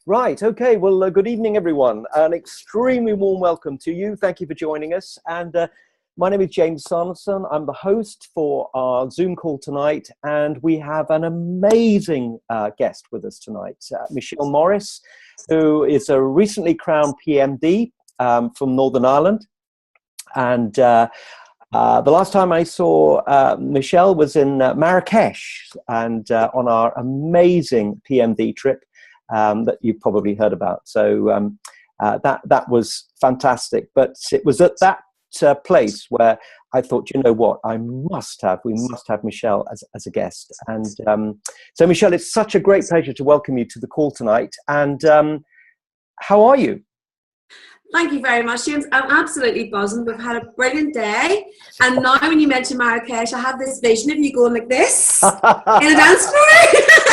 Right, okay. Well, good evening, everyone. An extremely warm welcome to you. Thank you for joining us. And my name is James Sanderson. I'm the host for our Zoom call tonight. And we have an amazing guest with us tonight, Michelle Morris, who is a recently crowned PMD from Northern Ireland. And the last time I saw Michelle was in Marrakesh and on our amazing PMD trip that you've probably heard about. So that was fantastic. But it was at that place where I thought, you know what, we must have Michelle as a guest. And so Michelle, it's such a great pleasure to welcome you to the call tonight. And how are you? Thank you very much, James. I'm absolutely buzzing. We've had a brilliant day. And now when you mention Marrakesh, I have this vision of you going like this in a dance floor.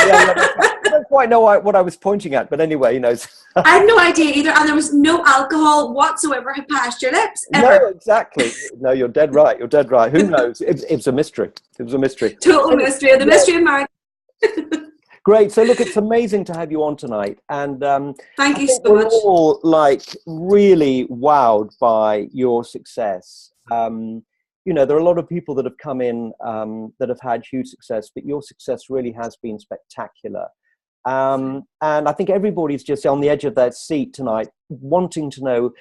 I don't quite know what I was pointing at, but anyway, you know. I had no idea either. And there was no alcohol whatsoever had passed your lips. Ever. No, exactly. No, you're dead right. You're dead right. Who knows? It was a mystery. It was a mystery. Total mystery. The mystery of Marrakesh. Great. So look, it's amazing to have you on tonight. And thank you so much. We're all really wowed by your success. You know, there are a lot of people that have come in that have had huge success, but your success really has been spectacular. And I think everybody's just on the edge of their seat tonight, wanting to know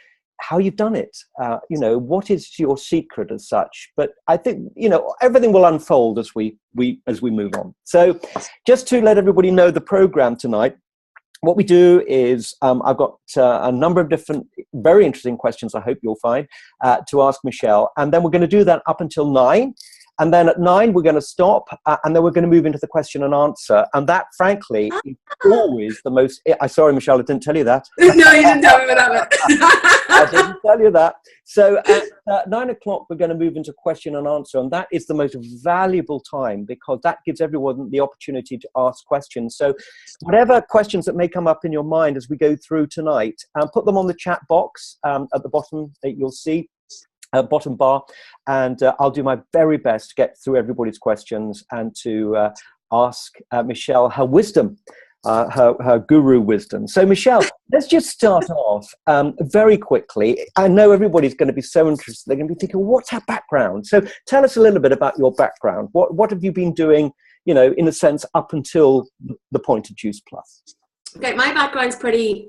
how you've done it. You know, what is your secret as such? But I think, you know, everything will unfold as we move on. So just to let everybody know the program tonight, what we do is I've got a number of different very interesting questions I hope you'll find to ask Michelle. And then we're going to do that up until 9. And then at 9, we're going to stop, and then we're going to move into the question and answer. And that, frankly, is always the most... Sorry, Michelle, I didn't tell you that. No, you didn't tell me that. I didn't tell you that. So at 9 o'clock, we're going to move into question and answer. And that is the most valuable time because that gives everyone the opportunity to ask questions. So whatever questions that may come up in your mind as we go through tonight, put them on the chat box at the bottom that you'll see. Bottom bar, and I'll do my very best to get through everybody's questions and to ask Michelle her wisdom, her guru wisdom. So Michelle, let's just start off very quickly. I know everybody's going to be so interested. They're going to be thinking, what's her background? So tell us a little bit about your background. What have you been doing, you know, in a sense, up until the point of Juice Plus? Okay, my background's pretty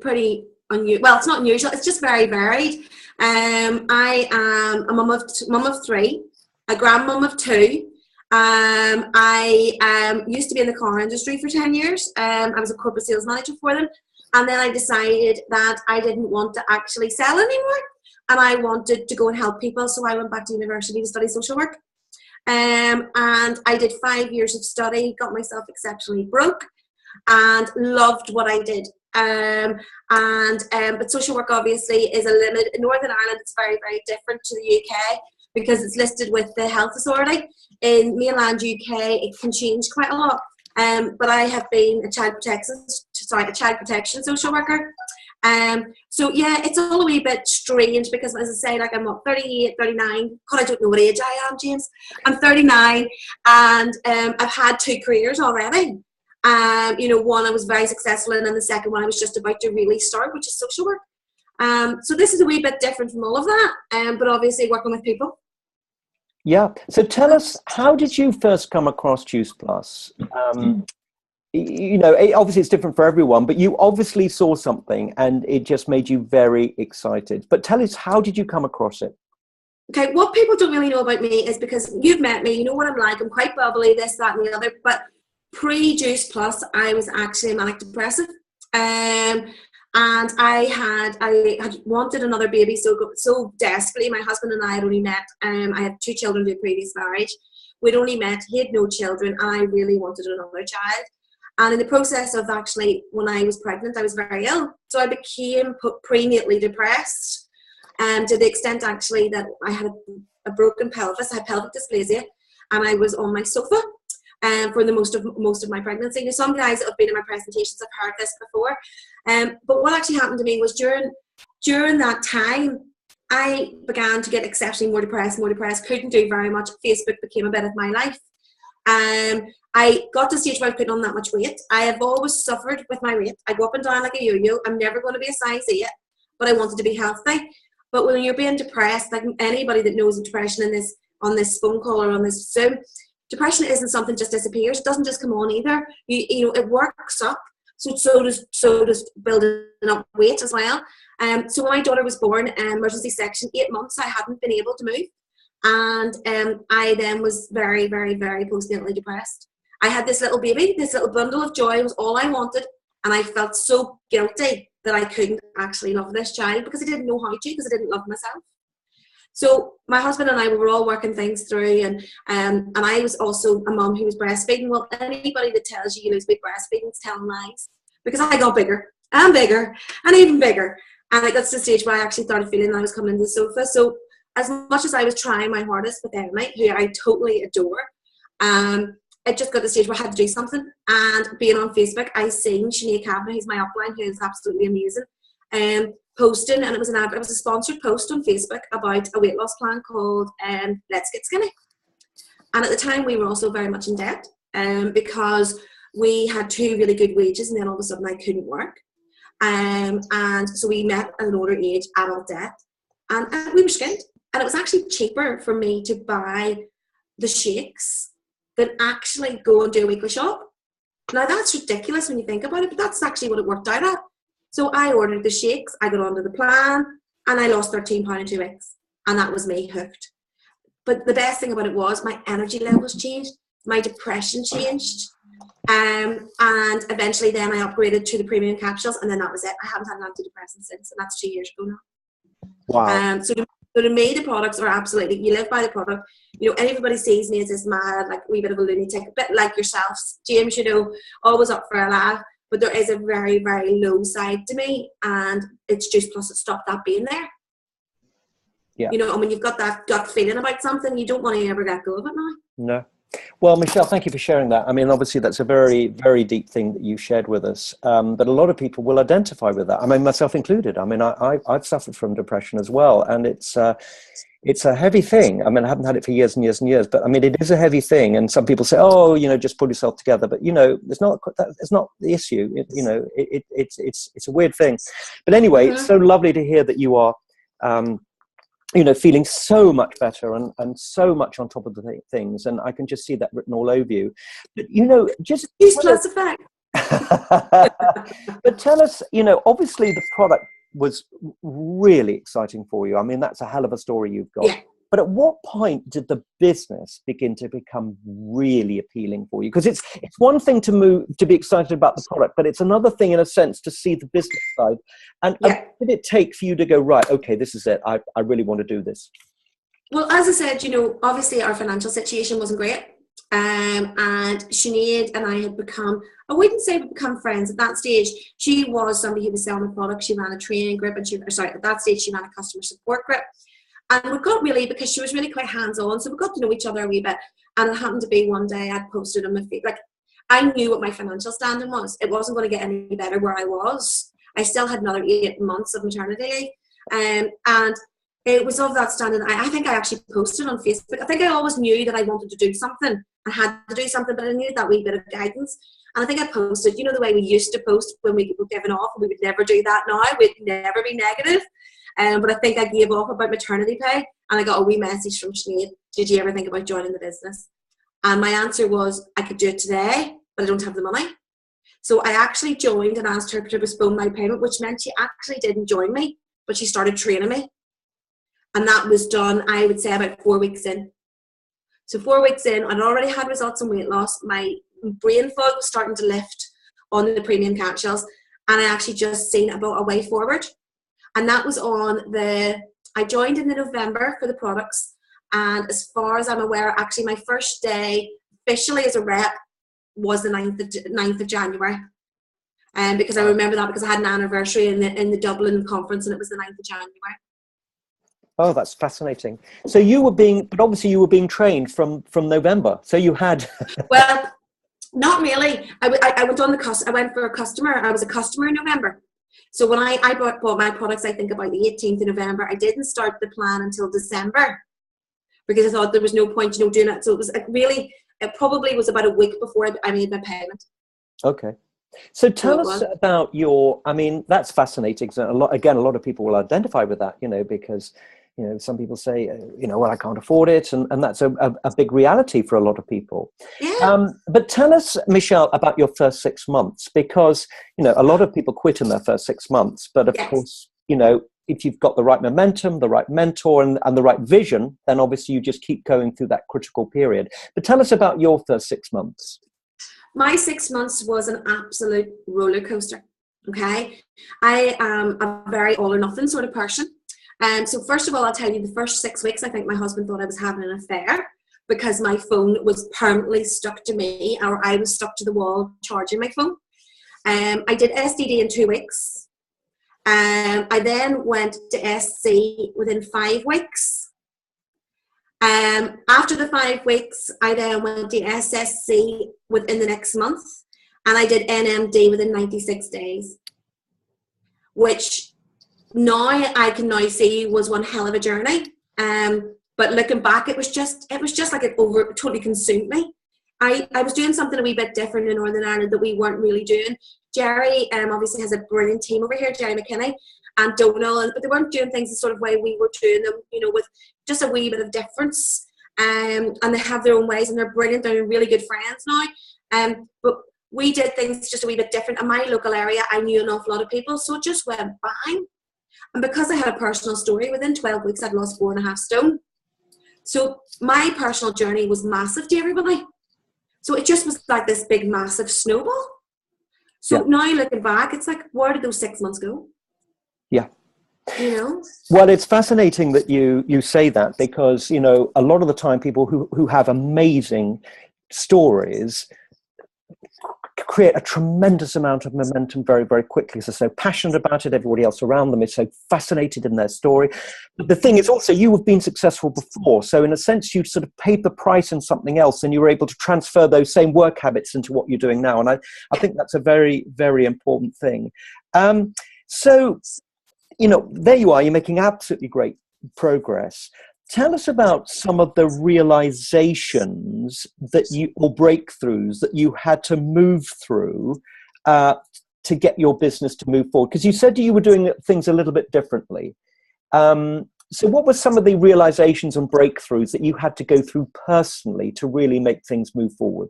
unusual. Well, it's not unusual. It's just very varied. I am a mum of 3, a grandmum of 2. I used to be in the car industry for 10 years. I was a corporate sales manager for them, and then I decided that I didn't want to actually sell anymore, and I wanted to go and help people. So I went back to university to study social work, and I did 5 years of study, got myself exceptionally broke, and loved what I did. But social work obviously is a limit. In Northern Ireland, it's very, very different to the UK because it's listed with the Health Authority. In mainland UK, it can change quite a lot. But I have been a child protection social worker. So yeah, it's all a wee bit strange because, as I say, like I'm 38, 39. God, I don't know what age I am, James. I'm 39, and I've had 2 careers already. You know, one I was very successful in, and the second one I was just about to really start, which is social work. So this is a wee bit different from all of that, but obviously working with people. Yeah. So tell us, how did you first come across Juice Plus? You know, obviously it's different for everyone, but you obviously saw something and it just made you very excited. But tell us, how did you come across it? Okay, what people don't really know about me is because you've met me, you know what I'm like. I'm quite bubbly, this, that, and the other, but pre-Juice Plus, I was actually manic depressive, and I had wanted another baby so desperately. My husband and I had only met. I had 2 children in a previous marriage. We'd only met. He had no children, and I really wanted another child. And in the process of actually, when I was pregnant, I was very ill, so I became prenatally depressed, to the extent actually that I had a broken pelvis. I had pelvic dysplasia, and I was on my sofa. For the most of my pregnancy. Now, some guys that have been in my presentations have heard this before. But what actually happened to me was during that time, I began to get exceptionally more depressed, couldn't do very much. Facebook became a bit of my life. I got to the stage where I was putting on that much weight. I have always suffered with my weight. I go up and down like a yo-yo. I'm never going to be a size 8, but I wanted to be healthy. But when you're being depressed, like anybody that knows depression on this phone call or on this Zoom, depression isn't something just disappears. It doesn't just come on either. You know, it works up. So does building up weight as well. So when my daughter was born, emergency section, 8 months, I hadn't been able to move. And I then was very, very, very postnatally depressed. I had this little baby, this little bundle of joy was all I wanted. And I felt so guilty that I couldn't actually love this child because I didn't know how to, because I didn't love myself. So my husband and I, we were all working things through, and I was also a mum who was breastfeeding. Well, anybody that tells you you lose weight breastfeeding is telling lies, because I got bigger and bigger and even bigger. And I got to the stage where I actually started feeling that I was coming into the sofa. So as much as I was trying my hardest with Emily, who I totally adore, it just got to the stage where I had to do something. And being on Facebook, I seen Sinead Kavanagh, who's my upline, who is absolutely amazing, posting, and it was a sponsored post on Facebook about a weight loss plan called Let's Get Skinny. And at the time, we were also very much in debt because we had 2 really good wages, and then all of a sudden I couldn't work. And so we met at an older age, adult debt, and we were skinned. And it was actually cheaper for me to buy the shakes than actually go and do a weekly shop. Now that's ridiculous when you think about it, but that's actually what it worked out at. So I ordered the shakes, I got onto the plan, and I lost 13 pounds in 2 weeks. And that was me hooked. But the best thing about it was my energy levels changed, my depression changed, and eventually then I upgraded to the premium capsules, and then that was it. I haven't had an antidepressant since, and that's 2 years ago now. Wow. So to me, the products are absolutely, you live by the product. You know, everybody sees me as this mad, like a wee bit of a lunatic, a bit like yourself, James, you know, always up for a laugh. But there is a very, very low side to me, and it's Juice Plus that stopped that being there. Yeah. You know, and when you've got that gut feeling about something, you don't want to ever let go of it now. No. Well, Michelle, thank you for sharing that. I mean, obviously, that's a very, very deep thing that you shared with us. But a lot of people will identify with that. I mean, myself included. I mean, I've suffered from depression as well, and it's a heavy thing. I mean, I haven't had it for years and years and years, but I mean, it is a heavy thing. And some people say, "Oh, you know, just pull yourself together." But you know, it's not the issue. It's a weird thing. But anyway, It's so lovely to hear that you are. You know, feeling so much better and so much on top of the things, and I can just see that written all over you. But you know, just Juice Plus effect. But tell us, you know, obviously the product was really exciting for you. I mean, that's a hell of a story you've got. Yeah. But at what point did the business begin to become really appealing for you? Because it's one thing to be excited about the product, but it's another thing, in a sense, to see the business side. And what did it take for you to go, right, okay, this is it. I really want to do this. Well, as I said, you know, obviously our financial situation wasn't great. And Sinead and I had become, I wouldn't say we'd become friends at that stage. She was somebody who was selling the product. She ran a training group, and at that stage she ran a customer support group. And we got really, because she was really quite hands-on, so we got to know each other a wee bit. And it happened to be one day I'd posted on my feed, like, I knew what my financial standing was. It wasn't going to get any better where I was. I still had another 8 months of maternity leave. And it was of that standing. I think I actually posted on Facebook. I think I always knew that I wanted to do something. I had to do something, but I needed that wee bit of guidance. And I think I posted, you know, the way we used to post when we were giving off, and we would never do that now. We'd never be negative. But I think I gave off about maternity pay, and I got a wee message from Sinead, did you ever think about joining the business? And my answer was, I could do it today, but I don't have the money. So I actually joined and asked her to postpone my payment, which meant she actually didn't join me, but she started training me. And that was done, I would say, about 4 weeks in. So 4 weeks in, I'd already had results in weight loss. My brain fog was starting to lift on the premium capsules, and I actually just seen about a way forward. And that was I joined in the November for the products. And as far as I'm aware, actually my first day officially as a rep was the 9th of January. Because I remember that because I had an anniversary in the Dublin conference, and it was the 9th of January. Oh, that's fascinating. So but obviously you were being trained from November. So you had. Well, not really. I went for a customer. I was a customer in November. So when I bought my products, I think about the 18th of November, I didn't start the plan until December, because I thought there was no point, you know, doing it. So it was like really, it probably was about a week before I made my payment. Okay. So tell us about your, I mean, that's fascinating. So a lot of people will identify with that, because, some people say, well, I can't afford it. And that's a big reality for a lot of people. Yeah. But tell us, Michelle, about your first 6 months, because, a lot of people quit in their first 6 months. But of course, if you've got the right momentum, the right mentor and the right vision, then obviously you just keep going through that critical period. But tell us about your first 6 months. My 6 months was an absolute roller coaster. Okay. I am a very all or nothing sort of person. So first of all, I'll tell you, the first 6 weeks, I think my husband thought I was having an affair because my phone was permanently stuck to me, or I was stuck to the wall charging my phone. I did SDD in 2 weeks. I then went to SC within 5 weeks. After the 5 weeks, I then went to SSC within the next month, and I did NMD within 96 days, which now I can now see was one hell of a journey. But looking back, it was just like it totally consumed me. I was doing something a wee bit different in Northern Ireland that we weren't really doing. Jerry obviously has a brilliant team over here, Jerry McKinney and Donal, but they weren't doing things the sort of way we were doing them, with just a wee bit of difference. And they have their own ways, and they're brilliant. They're really good friends now. But we did things just a wee bit different. In my local area, I knew an awful lot of people, so it just went bang. And because I had a personal story, within 12 weeks, I'd lost 4.5 stone. So my personal journey was massive to everybody. So it just was like this big, massive snowball. So now looking back, it's like, where did those 6 months go? Yeah. Well, it's fascinating that you say that, because, a lot of the time people who have amazing stories create a tremendous amount of momentum very, very quickly. So they're so passionate about it. Everybody else around them is so fascinated in their story. But the thing is also, you have been successful before. So in a sense, you sort of paid the price in something else, and you were able to transfer those same work habits into what you're doing now. And I think that's a very, very important thing. So, there you are, you're making absolutely great progress. Tell us about some of the realizations or breakthroughs that you had to move through to get your business to move forward. Because you said you were doing things a little bit differently. So what were some of the realizations and breakthroughs that you had to go through personally to really make things move forward?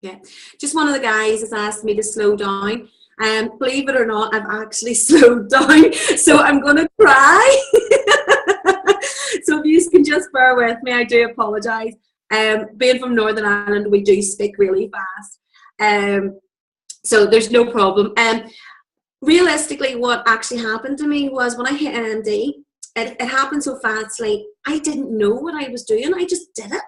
Yeah, just one of the guys has asked me to slow down. Believe it or not, I've actually slowed down, so I'm going to cry. So if you can just bear with me, I do apologise. Being from Northern Ireland, we do speak really fast. So there's no problem. Realistically, what actually happened to me was when I hit NMD, it happened so fastly, I didn't know what I was doing. I just did it.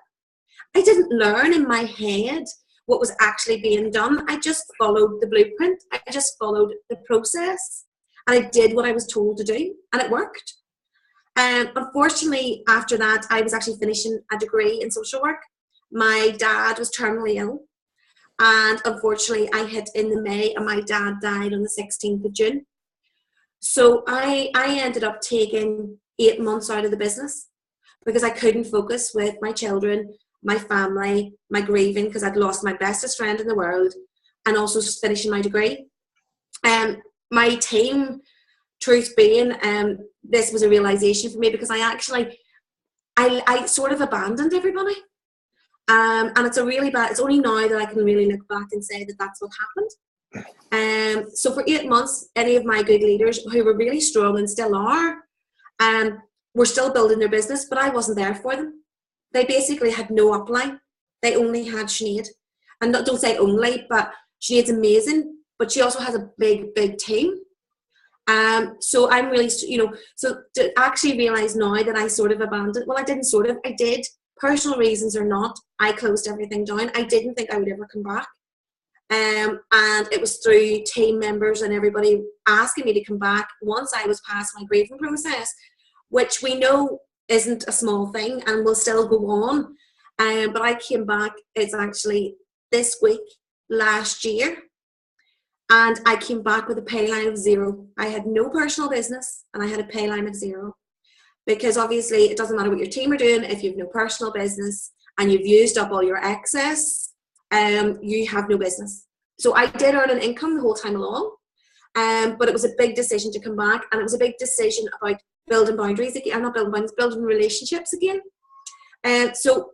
I didn't learn in my head what was actually being done. I just followed the blueprint. I just followed the process, and I did what I was told to do, and it worked. Unfortunately, after that, I was actually finishing a degree in social work. My dad was terminally ill, and unfortunately, I hit in the May, and my dad died on the 16th of June. So I ended up taking 8 months out of the business because I couldn't focus with my children, my family, my grieving, because I'd lost my bestest friend in the world, and also finishing my degree. My team, truth being, this was a realization for me, because I sort of abandoned everybody. And it's it's only now that I can really look back and say that that's what happened. So for 8 months, any of my good leaders who were really strong and still are, were still building their business, but I wasn't there for them. They basically had no upline. They only had Sinead. And don't say only, but Sinead's amazing, but she also has a big, big team. So I'm really, so to actually realize now that I sort of abandoned, well, I didn't sort of, I did. Personal reasons or not, I closed everything down. I didn't think I would ever come back. And it was through team members and everybody asking me to come back once I was past my grieving process, which we know isn't a small thing and will still go on. But I came back, it's actually this week, last year, and I came back with a pay line of 0. I had no personal business, and I had a pay line of 0. Because obviously it doesn't matter what your team are doing if you have no personal business and you've used up all your excess, you have no business. So I did earn an income the whole time along, but it was a big decision to come back, and it was a big decision about building boundaries again, not building boundaries, building relationships again. So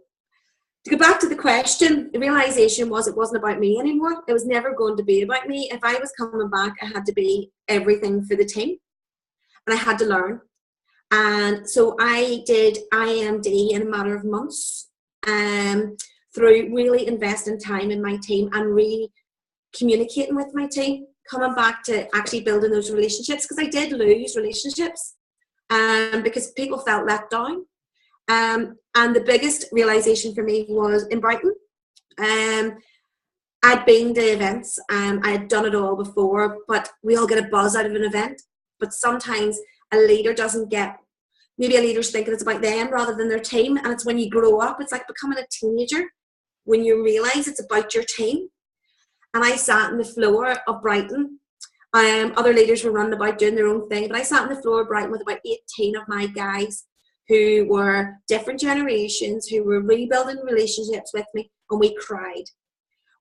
to go back to the question, the realization was it wasn't about me anymore. It was never going to be about me. If I was coming back, I had to be everything for the team, and I had to learn. And so I did IMD in a matter of months, through really investing time in my team and really communicating with my team, coming back to actually building those relationships, because I did lose relationships because people felt let down. And the biggest realization for me was in Brighton. I'd been to events, I had done it all before, but we all get a buzz out of an event. But sometimes a leader doesn't get, maybe a leader's thinking it's about them rather than their team. And it's when you grow up, it's like becoming a teenager, when you realize it's about your team. And I sat on the floor of Brighton. Other leaders were running about doing their own thing, but I sat on the floor of Brighton with about 18 of my guys who were different generations, who were rebuilding relationships with me, and we cried.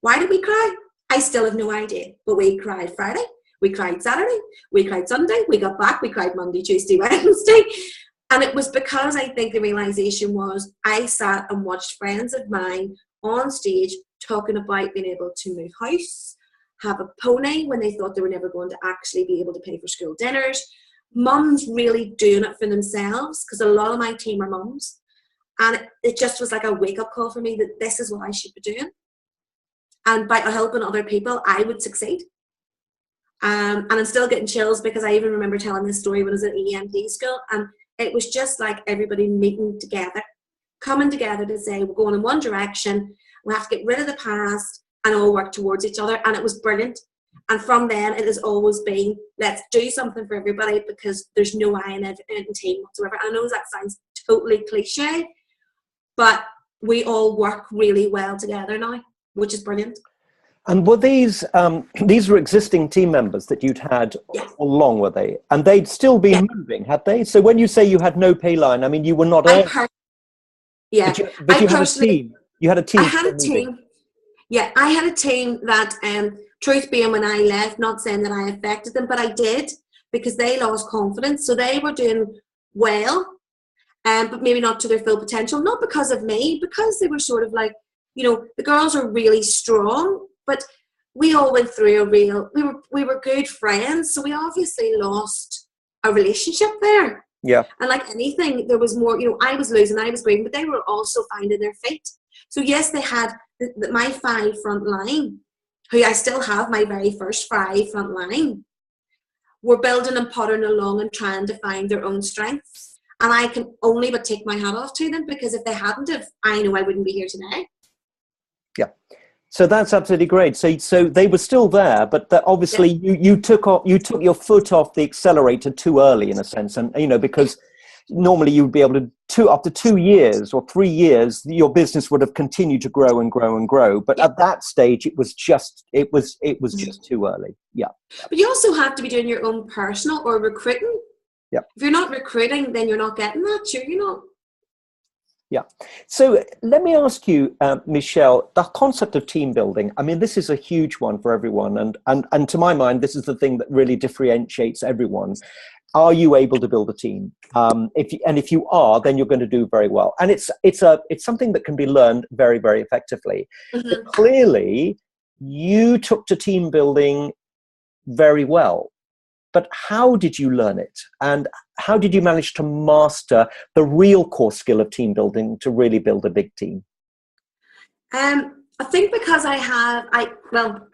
Why did we cry? I still have no idea, but we cried Friday, we cried Saturday, we cried Sunday, we got back, we cried Monday, Tuesday, Wednesday. And it was because I think the realization was I sat and watched friends of mine on stage talking about being able to move house, have a pony when they thought they were never going to actually be able to pay for school dinners. Mums really doing it for themselves, because a lot of my team are mums. And it just was like a wake-up call for me that this is what I should be doing. And by helping other people, I would succeed. And I'm still getting chills because I even remember telling this story when I was at EMD school. And it was just like everybody meeting together, coming together to say, we're going in one direction, we have to get rid of the past and all work towards each other. And it was brilliant. And from then, it has always been, let's do something for everybody, because there's no I in team whatsoever. I know that sounds totally cliche, but we all work really well together now, which is brilliant. And were these were existing team members that you'd had all along, were they? And they'd still been moving, had they? So when you say you had no pay line, I mean, you were not earning. Yeah. But you had a team. You had a team. I had a team. Yeah, I had a team that, truth being, when I left, not saying that I affected them, but I did, because they lost confidence. So they were doing well, but maybe not to their full potential. Not because of me, because they were sort of like, you know, the girls are really strong, but we all went through we were good friends, so we obviously lost a relationship there. Yeah. And like anything, there was more, you know, I was losing, I was grieving, but they were also finding their feet. So yes, they had my 5 front line, who I still have, my very first 5 front line, were building and puttering along and trying to find their own strengths. And I can only but take my hat off to them, because if they hadn't have, I know I wouldn't be here today. Yeah. So that's absolutely great. So they were still there, but obviously you took your foot off the accelerator too early, in a sense, and you know, because normally you would be able to after 2 years or 3 years, your business would have continued to grow and grow and grow. But at that stage, it was just too early. Yeah. But you also have to be doing your own personal or recruiting. Yeah. If you're not recruiting, then you're not getting that. You're not. Yeah. So let me ask you, Michelle, the concept of team building. I mean, this is a huge one for everyone. And to my mind, this is the thing that really differentiates everyone. Are you able to build a team? If you are, then you're going to do very well. And it's something that can be learned very, very effectively. Mm-hmm. But clearly, you took to team building very well. But how did you learn it? And how did you manage to master the real core skill of team building to really build a big team? I think because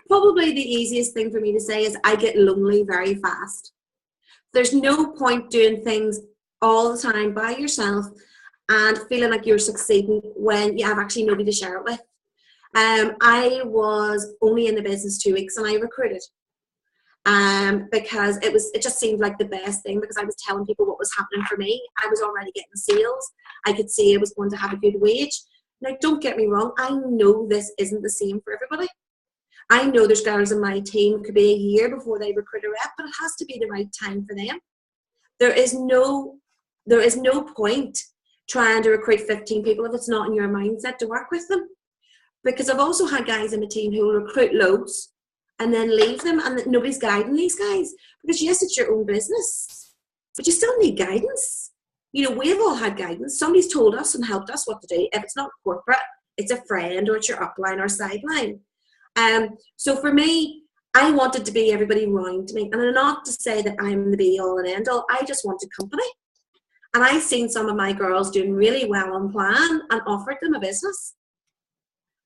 probably the easiest thing for me to say is I get lonely very fast. There's no point doing things all the time by yourself and feeling like you're succeeding when you have actually nobody to share it with. I was only in the business 2 weeks and I recruited. Because it just seemed like the best thing, because I was telling people what was happening for me. I was already getting sales. I could see I was going to have a good wage. Now, don't get me wrong. I know this isn't the same for everybody. I know there's girls in my team, it could be a year before they recruit a rep, but it has to be the right time for them. There is no point trying to recruit 15 people if it's not in your mindset to work with them. Because I've also had guys in the team who will recruit loads and then leave them, and nobody's guiding these guys. Because yes, it's your own business, but you still need guidance. You know, we've all had guidance. Somebody's told us and helped us what to do. If it's not corporate, it's a friend, or it's your upline or sideline. So for me, I wanted to be everybody around me. And not to say that I'm the be all and end all. I just wanted company. And I seen some of my girls doing really well on plan and offered them a business.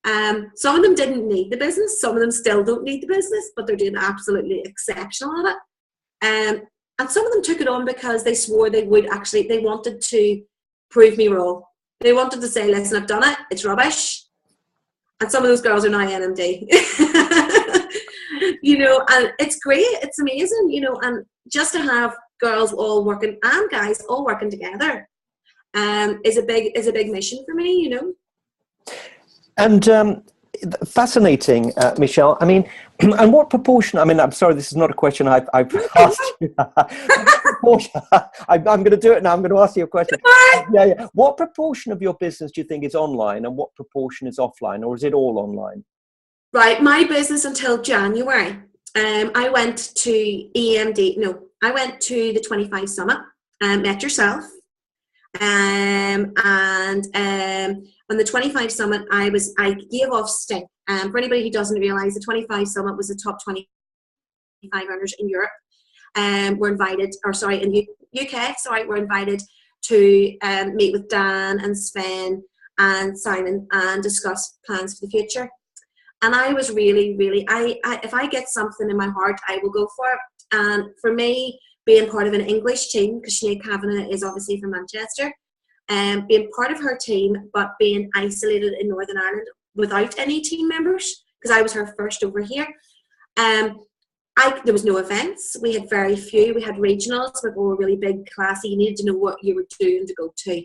Some of them didn't need the business. Some of them still don't need the business, but they're doing absolutely exceptional at it. And some of them took it on because they swore they would actually, they wanted to prove me wrong. They wanted to say, listen, I've done it. It's rubbish. And some of those girls are now NMD. You know, and it's great. It's amazing, you know, and just to have girls all working and guys all working together is a big mission for me, you know. And fascinating, Michelle. I mean, and what proportion? I mean, I'm sorry, this is not a question I've asked you. I'm going to do it now. I'm going to ask you a question. Yeah. What proportion of your business do you think is online, and what proportion is offline, or is it all online? Right, my business until January. I went to EMD. No, I went to the 25 Summit. Met yourself. And on the 25 Summit, I gave off Sting. For anybody who doesn't realise, the 25 Summit was the top 25 earners in Europe. We're invited, or sorry, in UK. Sorry, we're invited to meet with Dan and Sven and Simon and discuss plans for the future. And I was really, if I get something in my heart, I will go for it. And for me, being part of an English team, because Sinead Kavanagh is obviously from Manchester, being part of her team, but being isolated in Northern Ireland without any team members, because I was her first over here. There was no events. We had very few. We had regionals, but we were really big, classy. You needed to know what you were doing to go to.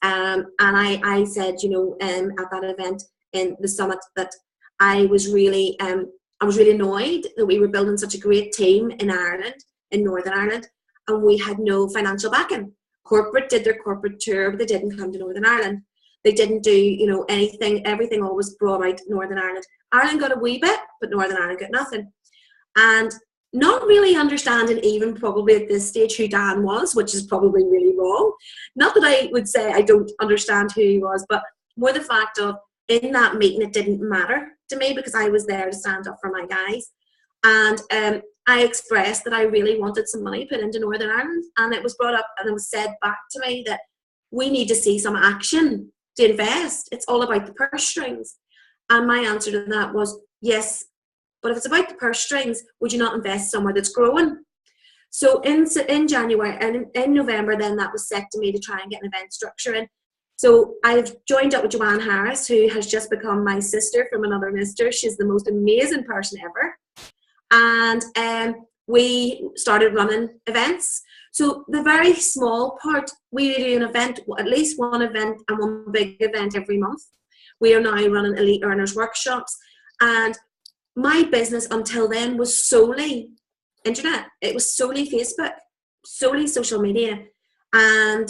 And I said, you know, at that event in the summit, that I was really annoyed that we were building such a great team in Ireland, in Northern Ireland, and we had no financial backing. Corporate did their corporate tour, but they didn't come to Northern Ireland. They didn't do, you know, anything. Everything always brought out Northern Ireland. Ireland got a wee bit, but Northern Ireland got nothing. And not really understanding even probably at this stage who Dan was, which is probably really wrong. Not that I would say I don't understand who he was, but more the fact of in that meeting it didn't matter to me because I was there to stand up for my guys. And I expressed that I really wanted some money put into Northern Ireland, and it was brought up and it was said back to me that we need to see some action to invest. It's all about the purse strings. And my answer to that was yes, but if it's about the purse strings, would you not invest somewhere that's growing? So in January and in November, then that was set to me to try and get an event structure in. So I've joined up with Joanne Harris, who has just become my sister from another mister. She's the most amazing person ever. And we started running events. So the very small part, we do an event, at least one event and one big event every month. We are now running Elite Earners workshops. And my business until then was solely internet. It was solely Facebook, solely social media. And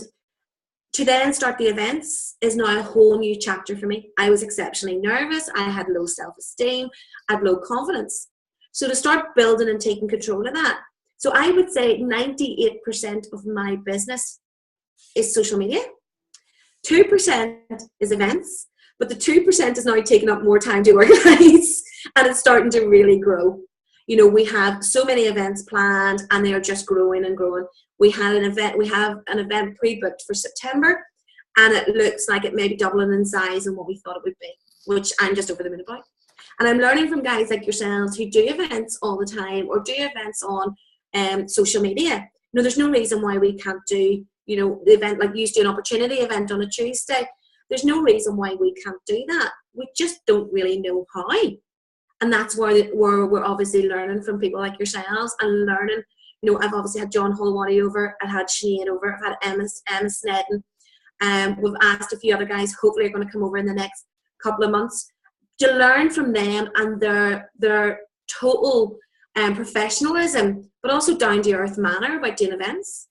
to then start the events is now a whole new chapter for me. I was exceptionally nervous. I had low self-esteem. I had low confidence. So to start building and taking control of that. So I would say 98% of my business is social media. 2% is events. But the 2% is now taking up more time to organize. And it's starting to really grow. You know, we have so many events planned and they are just growing and growing. We have an event pre-booked for September, and it looks like it may be doubling in size than what we thought it would be, which I'm just over the moon about. And I'm learning from guys like yourselves who do events all the time or do events on social media. You know, there's no reason why we can't do, you know, the event like you used to do an opportunity event on a Tuesday. There's no reason why we can't do that. We just don't really know how. And that's where we're obviously learning from people like yourselves and learning. You know, I've obviously had John Holwani over, I've had Sinead over, I've had Emma Snedden. We've asked a few other guys, hopefully are going to come over in the next couple of months, to learn from them and their total professionalism, but also down-to-earth manner about doing events.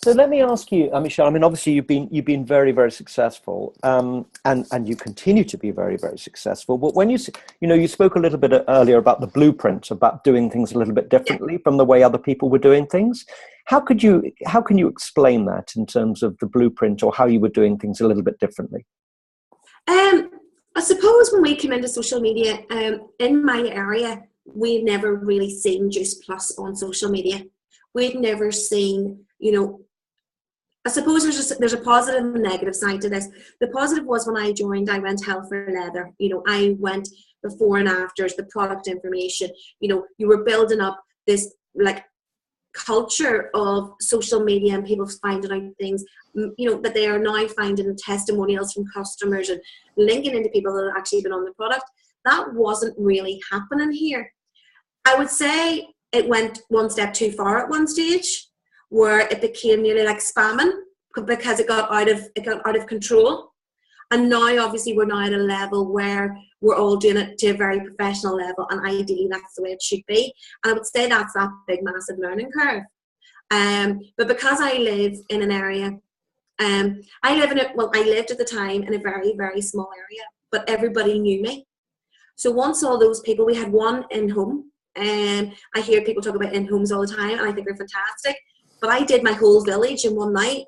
So let me ask you, Michelle. I mean, obviously you've been very, very successful, and you continue to be very, very successful. But when you spoke a little bit earlier about the blueprint, about doing things a little bit differently from the way other people were doing things. How can you explain that in terms of the blueprint, or how you were doing things a little bit differently? I suppose when we came into social media, in my area, we'd never really seen Juice Plus on social media. We'd never seen, I suppose there's a positive and negative side to this. The positive was when I joined, I went hell for leather. I went before and afters, the product information. You were building up this like culture of social media and people finding out things, that they are now finding testimonials from customers and linking into people that have actually been on the product. That wasn't really happening here. I would say it went one step too far at one stage, where it became nearly like spamming because it got out of control. And now obviously we're now at a level where we're all doing it to a very professional level, and ideally that's the way it should be. And I would say that's that big massive learning curve. But because I live in an area, I lived at the time in a very, very small area, but everybody knew me. So once all those people, we had one in-home, and I hear people talk about in-homes all the time, and I think they're fantastic. But I did my whole village in one night,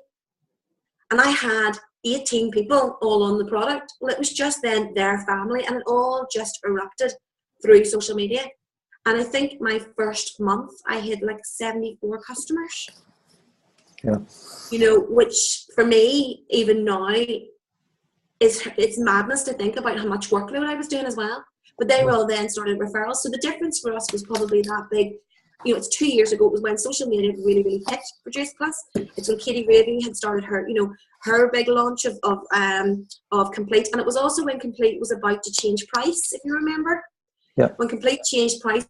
and I had 18 people all on the product. Well, it was just then their family, and it all just erupted through social media. And I think my first month, I had like 74 customers. Yeah. Which for me, even now, it's madness to think about how much workload I was doing as well. But they were all then started referrals. So the difference for us was probably that big. It's 2 years ago. It was when social media really, really picked for Juice Plus. It's when Katie Ravy had started her big launch of Complete, and it was also when Complete was about to change price, if you remember. Yeah. When Complete changed price,